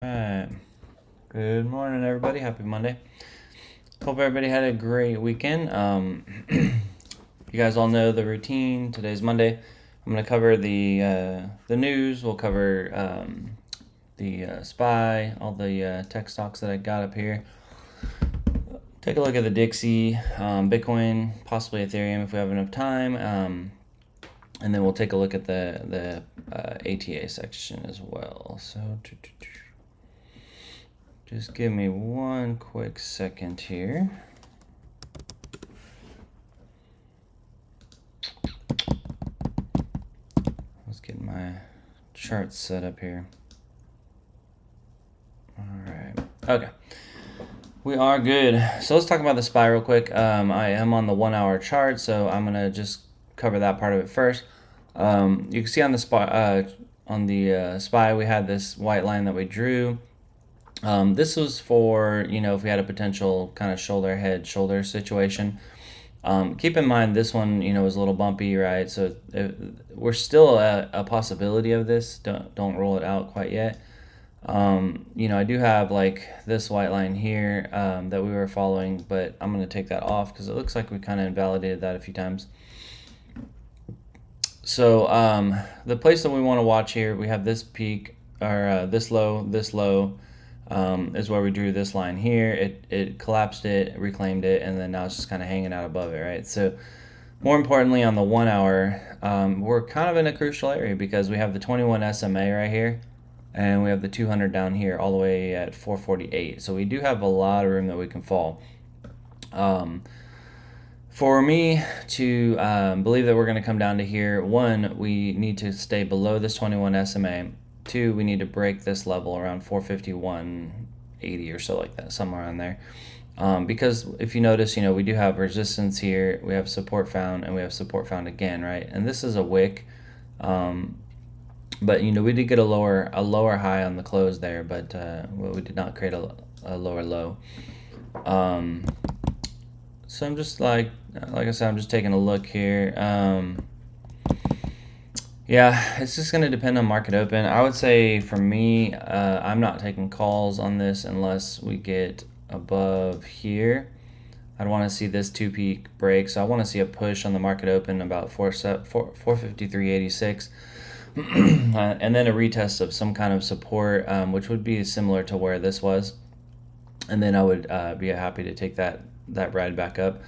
Alright. Good morning, everybody. Happy Monday. Hope everybody had a great weekend. You guys all know the routine. Today's Monday. I'm going to cover the news. We'll cover the SPY, all the tech stocks that I got up here. Take a look at the Dixie, Bitcoin, possibly Ethereum if we have enough time. And then we'll take a look at the ATA section as well. So just give me one quick second here. Let's get my charts set up here. All right. Okay. We are good. So let's talk about the SPY real quick. I am on the 1 hour chart, so I'm gonna just cover that part of it first. You can see on the SPY we had this white line that we drew. This was for, if we had a potential kind of shoulder situation. Keep in mind this one, was a little bumpy, right? So we're still a possibility of this. Don't rule it out quite yet. I do have like this white line here that we were following, but I'm going to take that off because it looks like we kind of invalidated that a few times. So the place that we want to watch here, we have this peak, or this low, is where we drew this line here. It collapsed it, reclaimed it, and then now it's just kind of hanging out above it, right? So more importantly, on the 1 hour, we're kind of in a crucial area because we have the 21 SMA right here, and we have the 200 down here all the way at 448. So we do have a lot of room that we can fall. For me to believe that we're going to come down to here, one, we need to stay below this 21 SMA. Two, we need to break this level around 451.80 or so, like that, somewhere around there. Because if you notice, we do have resistance here, we have support found, and we have support found again, right? And this is a wick. But we did get a lower high on the close there, but we did not create a lower low. So I'm just like I said, I'm just taking a look here. Yeah, it's just going to depend on market open. I would say for me, I'm not taking calls on this unless we get above here. I'd want to see this two peak break. So I want to see a push on the market open about 453.86. And then a retest of some kind of support, which would be similar to where this was. And then I would be happy to take that ride back up.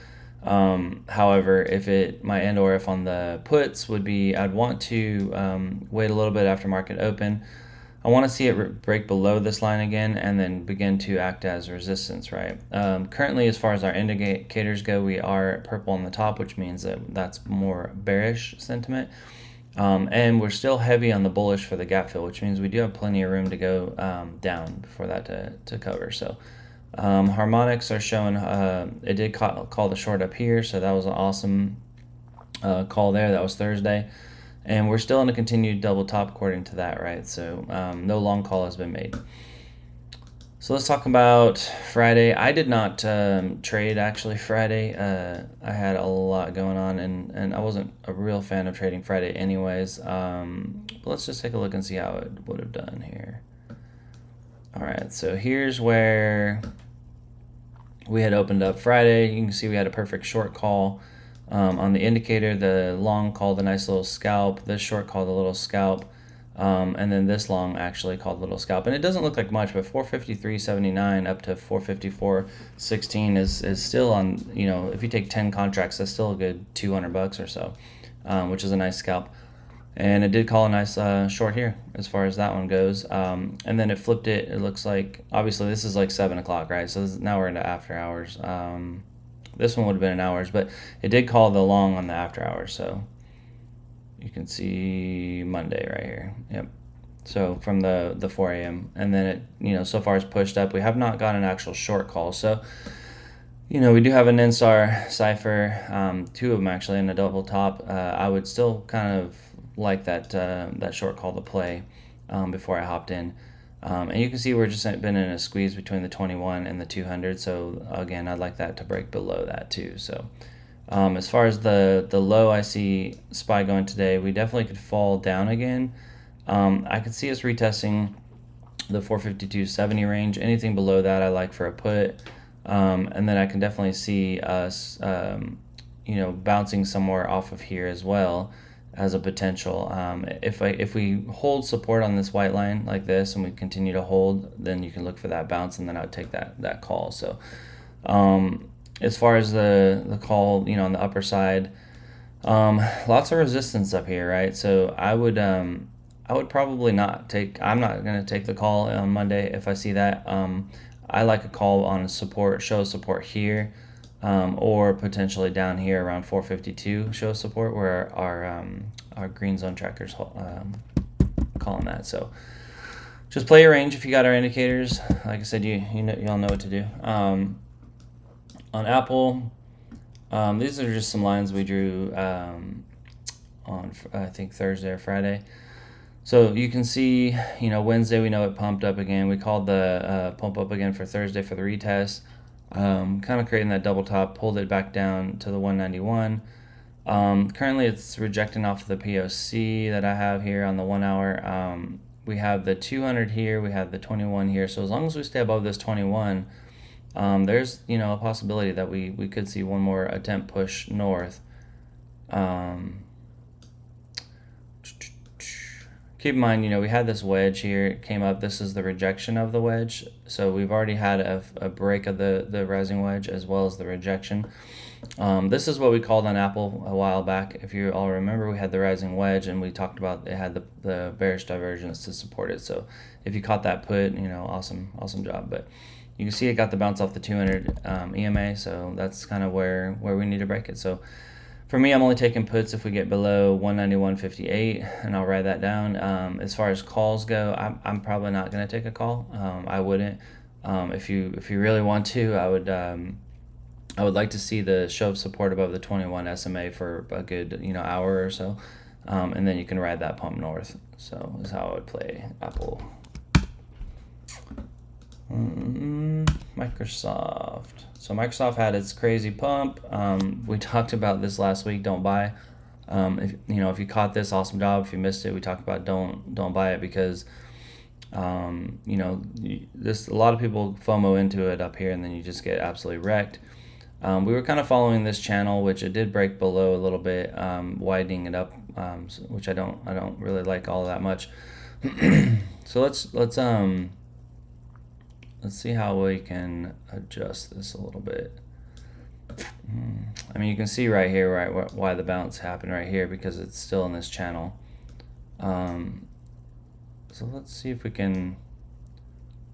However, if my end or if on the puts would be, I'd want to wait a little bit after market open. I want to see it break below this line again and then begin to act as resistance, right? Currently, as far as our indicators go, we are purple on the top, which means that that's more bearish sentiment. And we're still heavy on the bullish for the gap fill, which means we do have plenty of room to go down for that to cover. So harmonics are showing it did call the short up here, so that was an awesome call there. That was Thursday, and we're still in a continued double top according to that, right? So no long call has been made. So let's talk about Friday. I did not trade actually Friday. I had a lot going on, and I wasn't a real fan of trading Friday anyways. But let's just take a look and see how it would have done here. All right, so here's where we had opened up Friday. You can see we had a perfect short call on the indicator. The long called a nice little scalp. This short called a little scalp. And then this long actually called little scalp. And it doesn't look like much, but 453.79 up to 454.16 is still on, if you take 10 contracts, that's still a good $200 or so, which is a nice scalp. And it did call a nice short here as far as that one goes. And then it flipped it. It looks like, obviously this is like 7 o'clock, right? So now we're into after hours. This one would have been in hours, but it did call the long on the after hours. So you can see Monday right here. Yep. So from the 4 a.m. And then it, so far it's pushed up. We have not got an actual short call. So, we do have an NSTAR cipher, two of them actually in a double top. I would still kind of like that short call to play before I hopped in. And you can see we're just been in a squeeze between the 21 and the 200. So again, I'd like that to break below that too. So as far as the low, I see SPY going today. We definitely could fall down again. I could see us retesting the 452.70 range. Anything below that I like for a put. And then I can definitely see us, bouncing somewhere off of here as well as a potential. If we hold support on this white line like this and we continue to hold, then you can look for that bounce, and then I would take that call. So as far as the call, on the upper side, lots of resistance up here, right? So I would probably not take. I'm not going to take the call on Monday if I see that. I like a call on support, show support here, or potentially down here around 452 show support, where our green zone trackers calling that. So just play your range if you got our indicators. Like I said, y'all know what to do. On Apple, these are just some lines we drew on I think Thursday or Friday. So you can see, Wednesday we know it pumped up again. We called the pump up again for Thursday for the retest. Kind of creating that double top, pulled it back down to the 191. Currently it's rejecting off of the POC that I have here on the 1 hour. We have the 200 here, we have the 21 here. So as long as we stay above this 21, there's a possibility that we could see one more attempt push north. Keep in mind, we had this wedge here. It came up. This is the rejection of the wedge. So we've already had a break of the rising wedge as well as the rejection. This is what we called on Apple a while back. If you all remember, we had the rising wedge, and we talked about it had the bearish divergence to support it. So if you caught that put, awesome job. But you can see it got the bounce off the 200 EMA. So that's kind of where we need to break it. So for me, I'm only taking puts if we get below 191.58, and I'll write that down. As far as calls go, I'm probably not going to take a call. I wouldn't. If you really want to, I would like to see the show of support above the 21 SMA for a good hour or so, and then you can ride that pump north. So is how I would play Apple. Microsoft. So Microsoft had its crazy pump. We talked about this last week. Don't buy. If you caught this, awesome job. If you missed it, we talked about don't buy it because this a lot of people FOMO into it up here, and then you just get absolutely wrecked. We were kind of following this channel, which it did break below a little bit, widening it up, which I don't really like all that much. So let's see how we can adjust this a little bit. I mean, you can see right here, right, why the bounce happened right here, because it's still in this channel. So let's see if we can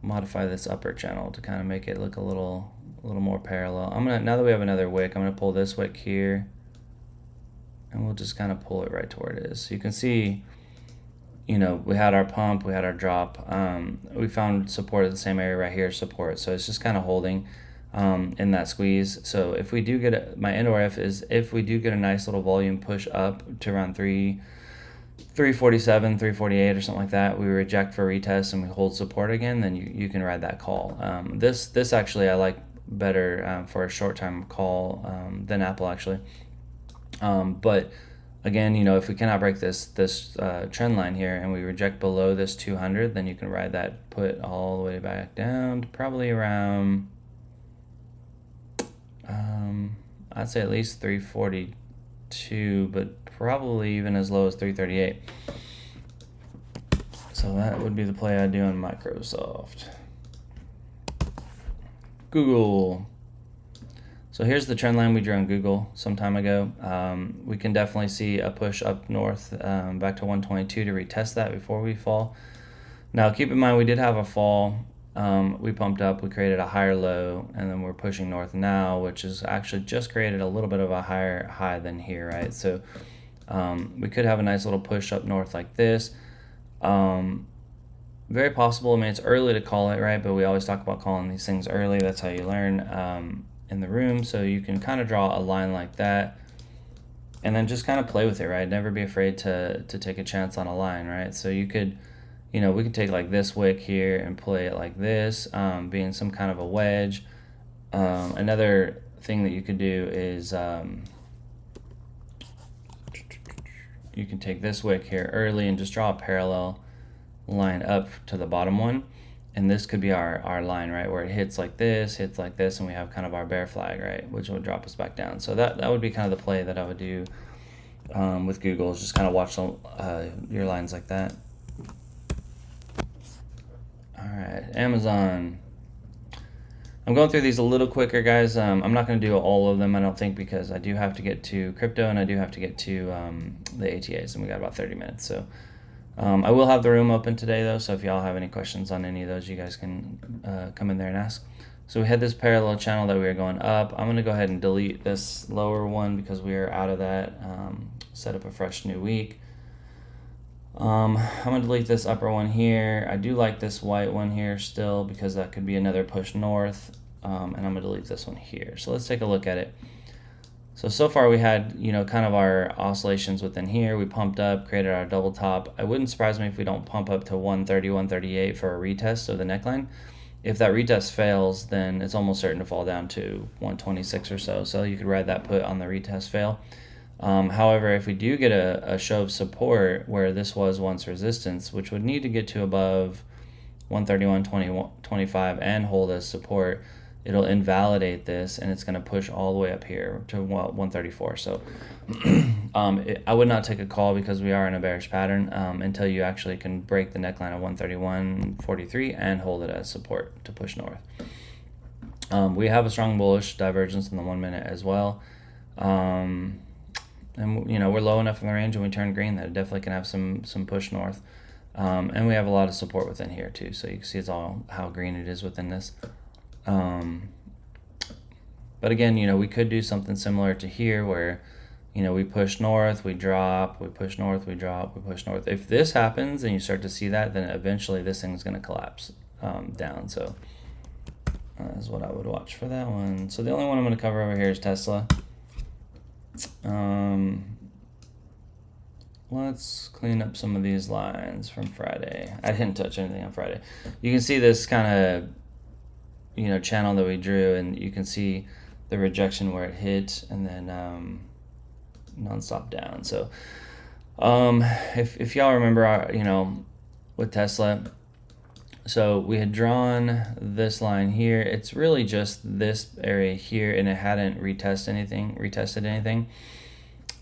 modify this upper channel to kind of make it look a little more parallel. Now that we have another wick, I'm gonna pull this wick here, and we'll just kind of pull it right to where it is. So you can see, we had our pump, we had our drop. We found support at the same area right here, support. So it's just kind of holding in that squeeze. So if we do get my NORF is if we do get a nice little volume push up to around 347, 348 or something like that, we reject for retest and we hold support again, then you can ride that call. This actually I like better for a short time call than Apple actually. But again, if we cannot break this trend line here and we reject below this 200, then you can ride that put all the way back down to probably around, I'd say at least 342, but probably even as low as 338. So that would be the play I do on Microsoft. Google. So here's the trend line we drew on Google some time ago. We can definitely see a push up north back to 122 to retest that before we fall. Now keep in mind we did have a fall. We pumped up, we created a higher low, and then we're pushing north now, which is actually just created a little bit of a higher high than here, right? So we could have a nice little push up north like this. Very possible. I mean, it's early to call it, right? But we always talk about calling these things early. That's how you learn in the room. So you can kind of draw a line like that and then just kind of play with it, right? Never be afraid to take a chance on a line, right? So you could, we could take like this wick here and play it like this, being some kind of a wedge. Another thing that you could do is you can take this wick here early and just draw a parallel line up to the bottom one. and this could be our line, right, where it hits like this, and we have kind of our bear flag, right, which would drop us back down. So that would be kind of the play that I would do with Google, is just kind of watch your lines like that. All right, Amazon. I'm going through these a little quicker, guys. I'm not going to do all of them, I don't think, because I do have to get to crypto and I do have to get to the ATAs, and we got about 30 minutes. So I will have the room open today, though, so if y'all have any questions on any of those, you guys can come in there and ask. So we had this parallel channel that we were going up. I'm going to go ahead and delete this lower one because we are out of that. Set up a fresh new week. I'm going to delete this upper one here. I do like this white one here still because that could be another push north. And I'm going to delete this one here. So let's take a look at it. So far we had, kind of our oscillations within here. We pumped up, created our double top. It wouldn't surprise me if we don't pump up to 130, 138 for a retest of the neckline. If that retest fails, then it's almost certain to fall down to 126 or so. So you could ride that put on the retest fail. However, if we do get a show of support where this was once resistance, which would need to get to above 131, 25 and hold as support, it'll invalidate this and it's going to push all the way up here to 134. So I would not take a call because we are in a bearish pattern until you actually can break the neckline of 131.43 and hold it as support to push north. We have a strong bullish divergence in the 1 minute as well. And we're low enough in the range, and we turn green that it definitely can have some push north. And we have a lot of support within here too, so you can see it's all how green it is within this. But again, we could do something similar to here where we push north, we drop, we push north, we drop, we push north. If this happens and you start to see that, then eventually this thing's going to collapse down. So that's what I would watch for that one. So the only one I'm going to cover over here is Tesla. Let's clean up some of these lines from Friday. I didn't touch anything on Friday. You can see this kind of channel that we drew, and you can see the rejection where it hit, and then nonstop down. So if y'all remember with Tesla, so we had drawn this line here. It's really just this area here, and it hadn't retested anything.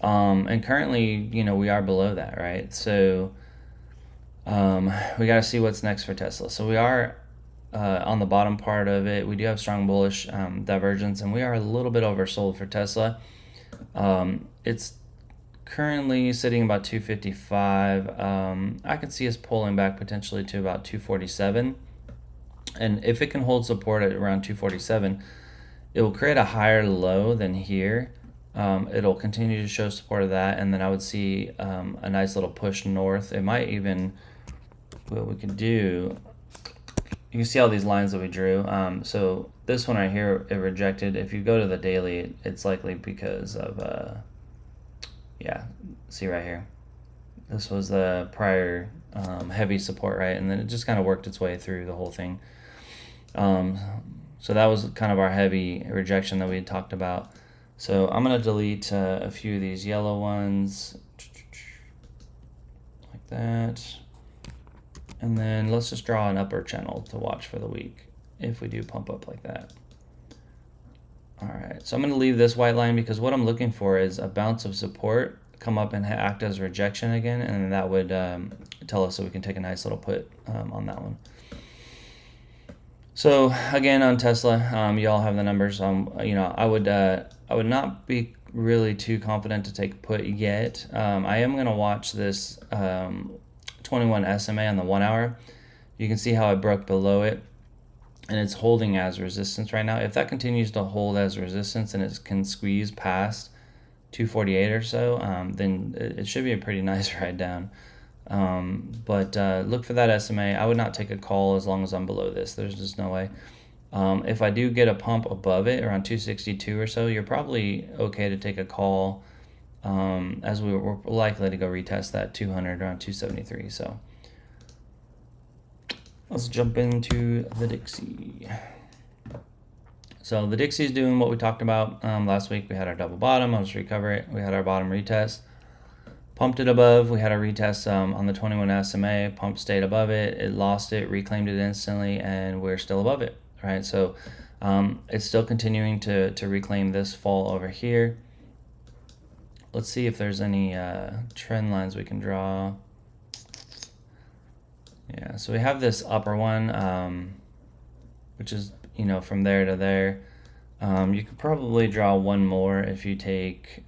And currently, we are below that, right? So we got to see what's next for Tesla. So we are on the bottom part of it. We do have strong bullish divergence, and we are a little bit oversold for Tesla. It's currently sitting about 255. I could see us pulling back potentially to about 247. And if it can hold support at around 247, it will create a higher low than here. It'll continue to show support of that, and then I would see a nice little push north. It might even, what we could do, you can see all these lines that we drew. So this one right here, it rejected. If you go to the daily, it's likely because of, see right here. This was the prior heavy support, right? And then it just kind of worked its way through the whole thing. So that was kind of our heavy rejection that we had talked about. So I'm going to delete a few of these yellow ones, like that. And then let's just draw an upper channel to watch for the week if we do pump up like that. All right, so I'm going to leave this white line because what I'm looking for is a bounce of support, come up and act as rejection again, and that would tell us so we can take a nice little put on that one. So again, on Tesla, you all have the numbers. I would not be really too confident to take put yet. I am going to watch this 21 SMA on the 1 hour. You can see how I broke below it, and it's holding as resistance right now. If that continues to hold as resistance and it can squeeze past 248 or so, then it should be a pretty nice ride down. But look for that SMA. I would not take a call as long as I'm below this. There's just no way. If I do get a pump above it around 262 or so, you're probably okay to take a call, as we're likely to go retest that 200 around 273. So let's jump into the Dixie. So the Dixie is doing what we talked about last week. We had our double bottom. I'll just recover it. We had our bottom retest. Pumped it above. We had a retest on the 21 SMA. Pump stayed above it. It lost it, reclaimed it instantly, and we're still above it, right? So it's still continuing to reclaim this fall over here. Let's see if there's any trend lines we can draw. Yeah, so we have this upper one, which is, you know, from there to there. You could probably draw one more if you take...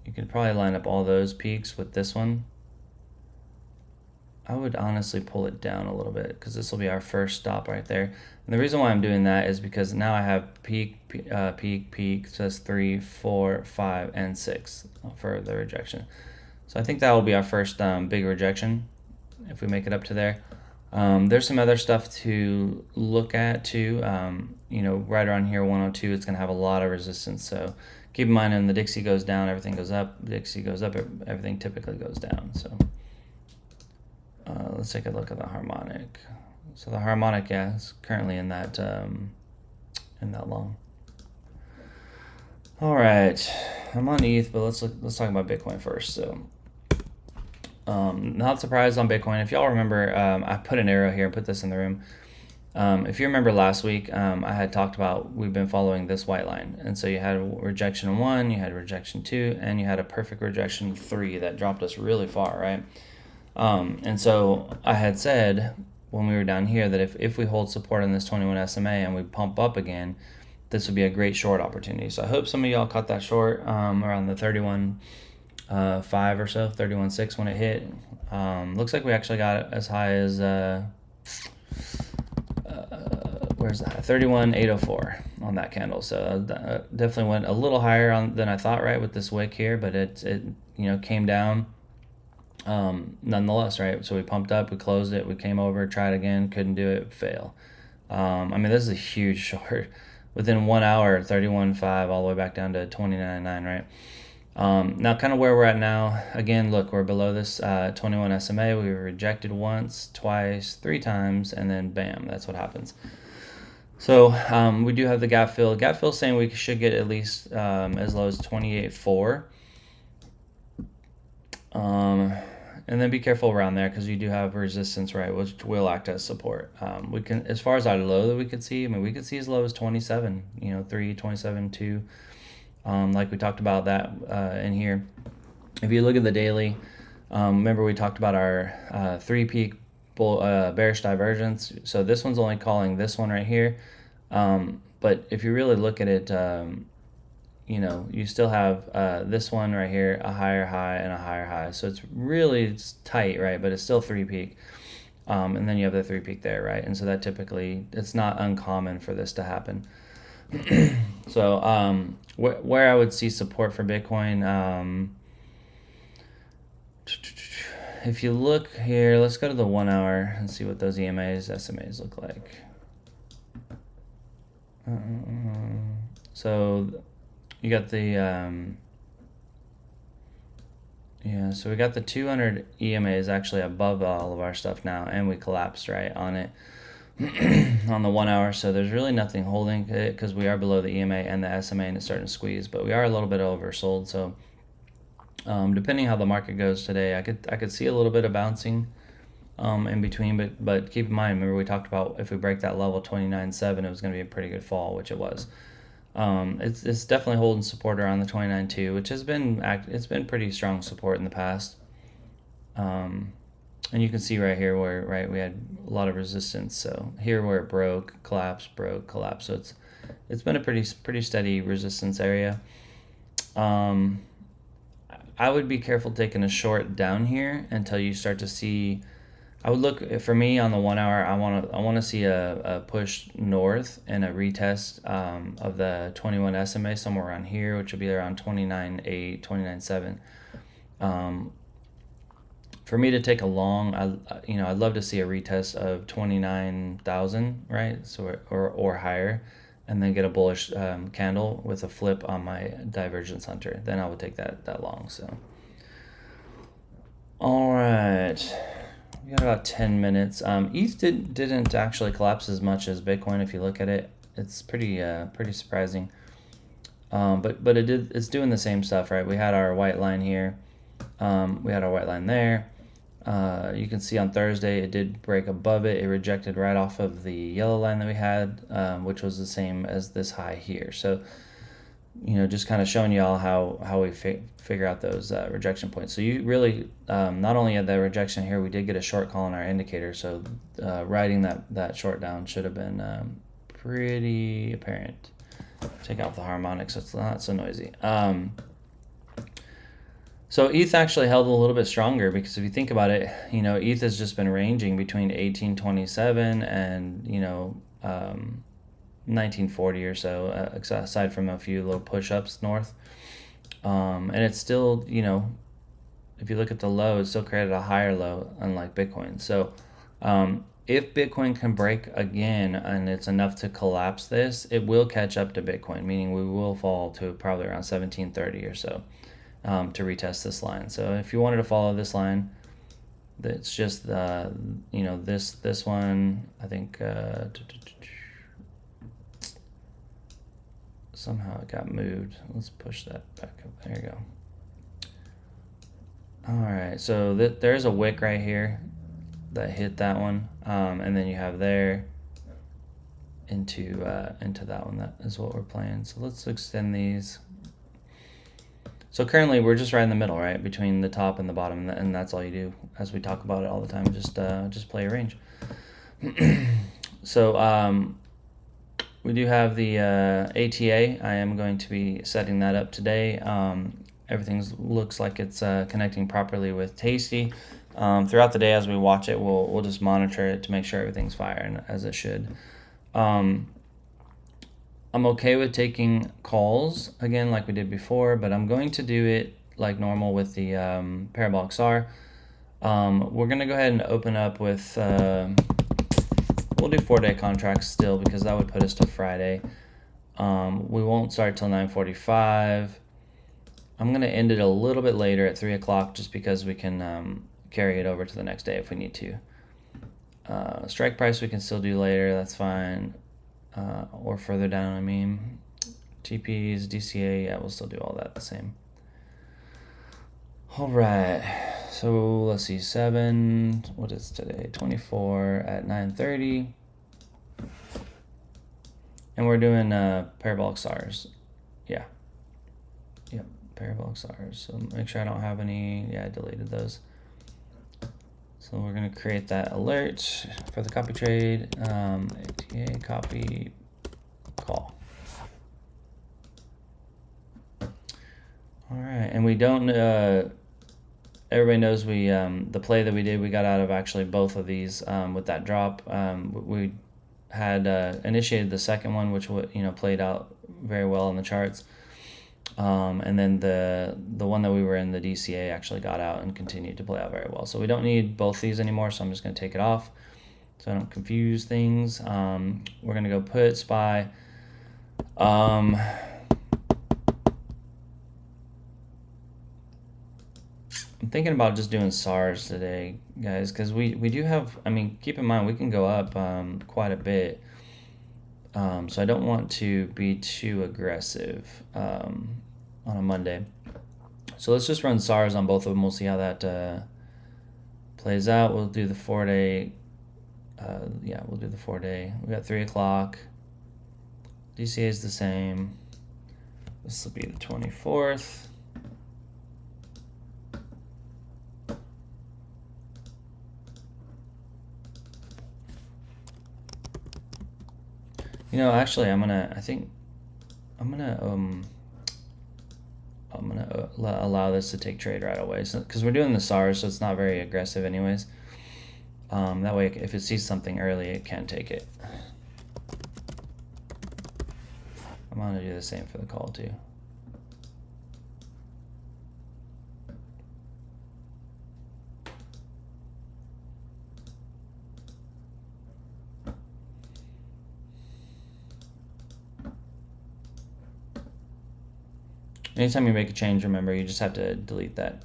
you could probably line up all those peaks with this one. I would honestly pull it down a little bit because this will be our first stop right there. And the reason why I'm doing that is because now I have peak, peak, so that's 3, 4, 5, and 6 for the rejection. So I think that will be our first big rejection if we make it up to there. There's some other stuff to look at too. You know, right around here, 102, it's going to have a lot of resistance. So keep in mind, when the Dixie goes down, everything goes up. Dixie goes up, everything typically goes down. So let's take a look at the harmonic. So the harmonic, yeah, is currently in that long. All right, I'm on ETH, but let's talk about Bitcoin first. So. Not surprised on Bitcoin. If y'all remember, I put an arrow here and put this in the room. If you remember last week, I had talked about we've been following this white line. And so you had rejection 1, you had rejection 2, and you had a perfect rejection 3 that dropped us really far, right? And so I had said when we were down here that if we hold support on this 21 SMA and we pump up again, this would be a great short opportunity. So I hope some of y'all caught that short around the 31.5 or so, 31.6 when it hit. Looks like we actually got it as high as where's that? 31.804 on that candle. So definitely went a little higher than I thought, right, with this wick here, but it you know, came down nonetheless, right? So we pumped up, we closed it, we came over, tried again, couldn't do it, fail. I mean, this is a huge short. Within 1 hour, 31.5 all the way back down to 29.9, right? Now kind of where we're at now, again, look, we're below this 21 SMA. We were rejected once, twice, 3 times, and then bam, that's what happens. So we do have the gap fill. Gap fill saying we should get at least as low as 28.4. And then be careful around there because you do have resistance, right, which will act as support. We can, as far as our low that we could see, I mean, we could see as low as 27, you know, 3, 27, 2. Like we talked about that in here. If you look at the daily, remember we talked about our 3 peak bearish divergence. So this one's only calling this one right here. But if you really look at it, you know, you still have this one right here, a higher high and a higher high. So it's tight, right? But it's still 3 peak. And then you have the 3 peak there, right? And so that typically, it's not uncommon for this to happen. So where I would see support for Bitcoin, if you look here, let's go to the 1 hour and see what those EMAs, SMAs look like. So you got the yeah, so we got the 200 EMAs actually above all of our stuff now, and we collapsed right on it on the 1 hour. So there's really nothing holding it because we are below the EMA and the SMA, and it's starting to squeeze, but we are a little bit oversold. So depending how the market goes today, I could see a little bit of bouncing in between, but keep in mind, remember we talked about if we break that level 29.7, it was going to be a pretty good fall, which it was. It's definitely holding support around the 29.2, which has been pretty strong support in the past. And you can see right here where we had a lot of resistance. So here where it broke, collapsed, broke, collapsed. So it's been a pretty steady resistance area. I would be careful taking a short down here until you start to see. I would look, for me on the 1 hour, I want to see a push north and a retest of the 21 SMA somewhere around here, which would be around 29.8, 29.7. For me to take a long, I'd love to see a retest of 29,000, right? So or higher, and then get a bullish candle with a flip on my divergence hunter. Then I would take that long. So, all right. We got about 10 minutes. ETH didn't actually collapse as much as Bitcoin if you look at it. It's pretty surprising. But it's doing the same stuff, right? We had our white line here. We had our white line there. You can see on Thursday it did break above it. It rejected right off of the yellow line that we had, which was the same as this high here. So, just kind of showing y'all how we figure out those rejection points. So you really, not only at the rejection here, we did get a short call on our indicator. So writing that short down should have been pretty apparent. Take out the harmonics so it's not so noisy. So ETH actually held a little bit stronger because if you think about it, ETH has just been ranging between 1827 and 1940 or so, aside from a few little push-ups north. And it's still, if you look at the low, it still created a higher low, unlike Bitcoin. So if Bitcoin can break again and it's enough to collapse this, it will catch up to Bitcoin, meaning we will fall to probably around 1730 or so to retest this line. So if you wanted to follow this line, it's just this one. I think somehow it got moved. Let's push that back up. There you go. All right, so there's a wick right here that hit that one, and then you have there into that one. That is what we're playing. So let's extend these. So currently we're just right in the middle, right, between the top and the bottom, and that's all you do, as we talk about it all the time. Just play a range. So we do have the ATA. I am going to be setting that up today. Everything looks like it's connecting properly with Tasty. Throughout the day as we watch it, we'll just monitor it to make sure everything's firing as it should. I'm okay with taking calls again like we did before, but I'm going to do it like normal with the Parabolic SAR. We're going to go ahead and open up with, we'll do 4-day contracts still because that would put us to Friday. We won't start till 9:45. I'm going to end it a little bit later at 3 o'clock just because we can carry it over to the next day if we need to. Strike price we can still do later, that's fine. Or further down, I mean. TPs, DCA, yeah, we'll still do all that the same. All right, so let's see, what is today? 24 at 9:30. And we're doing Parabolic SARs. Yeah. Yep, Parabolic SARs. So make sure I don't have any, I deleted those. So we're going to create that alert for the copy trade, ATA copy call. All right, and we don't, everybody knows we, the play that we did, we got out of actually both of these with that drop. We had initiated the second one, which played out very well on the charts. And then the one that we were in, the DCA, actually got out and continued to play out very well. So we don't need both these anymore, so I'm just going to take it off so I don't confuse things. We're going to go put SPY. I'm thinking about just doing SARs today, guys, because we do have, keep in mind, we can go up quite a bit. So I don't want to be too aggressive on a Monday. So let's just run SARs on both of them. We'll see how that plays out. We'll do the 4-day. We'll do the 4-day. We got 3 o'clock. DCA is the same. This will be the 24th. Actually, I'm gonna allow this to take trade right away, because we're doing the SARS, so it's not very aggressive anyways. That way, if it sees something early, it can take it. I'm gonna do the same for the call too. Anytime you make a change, remember, you just have to delete that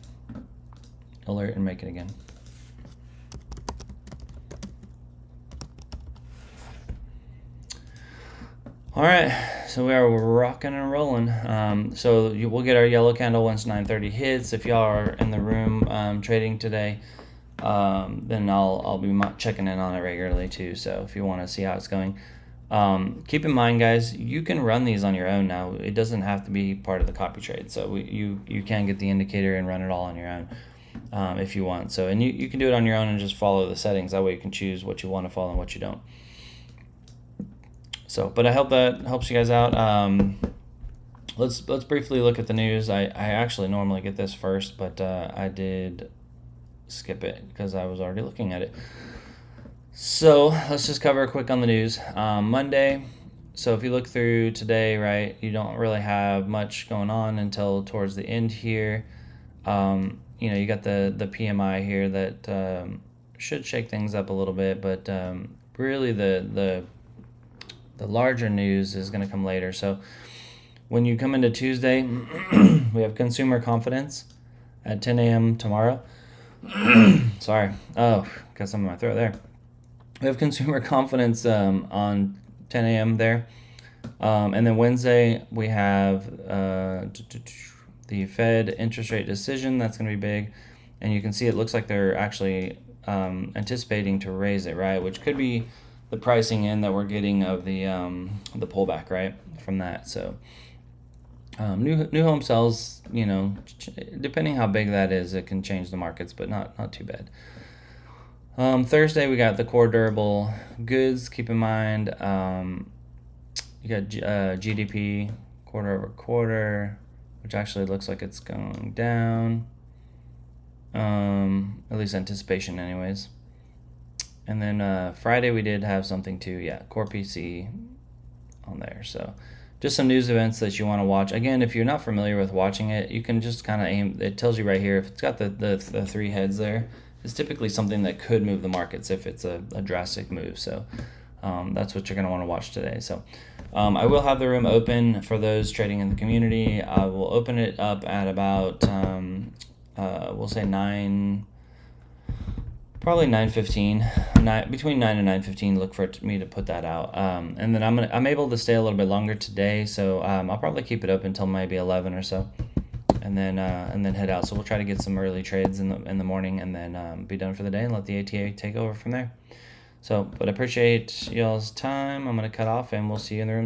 alert and make it again. All right, so we are rocking and rolling. So we'll get our yellow candle once 9:30 hits. If y'all are in the room trading today, then I'll be checking in on it regularly too. So if you want to see how it's going, keep in mind, guys, you can run these on your own now. It doesn't have to be part of the copy trade. So you can get the indicator and run it all on your own if you want. So and you can do it on your own and just follow the settings. That way you can choose what you want to follow and what you don't. So, but I hope that helps you guys out. Let's briefly look at the news. I actually normally get this first, but I did skip it because I was already looking at it. So let's just cover quick on the news. Monday. So if you look through today, right, you don't really have much going on until towards the end here. You got the PMI here that should shake things up a little bit, but really the larger news is going to come later. So when you come into Tuesday, we have consumer confidence at 10 a.m. tomorrow. Sorry. Oh, got some in my throat there. We have consumer confidence on 10 a.m. there. And then Wednesday, we have the Fed interest rate decision. That's going to be big. And you can see it looks like they're actually anticipating to raise it, right? Which could be the pricing in that we're getting of the pullback, right, from that. So new home sales, depending how big that is, it can change the markets, but not too bad. Thursday we got the core durable goods. Keep in mind, you got GDP quarter over quarter, which actually looks like it's going down. At least anticipation, anyways. And then Friday we did have something too. Yeah, core PC on there. So just some news events that you want to watch. Again, if you're not familiar with watching it, you can just kind of aim. It tells you right here, if it's got the three heads there, it's typically something that could move the markets if it's a drastic move. So that's what you're going to want to watch today. So I will have the room open for those trading in the community. I will open it up at about, we'll say probably 9:15, between 9 and 9:15. Look for me to put that out, and then I'm able to stay a little bit longer today, so I'll probably keep it open until maybe 11 or so, and then head out. So we'll try to get some early trades in the morning, and then be done for the day and let the ATA take over from there. So, but I appreciate y'all's time. I'm gonna cut off, and we'll see you in the room.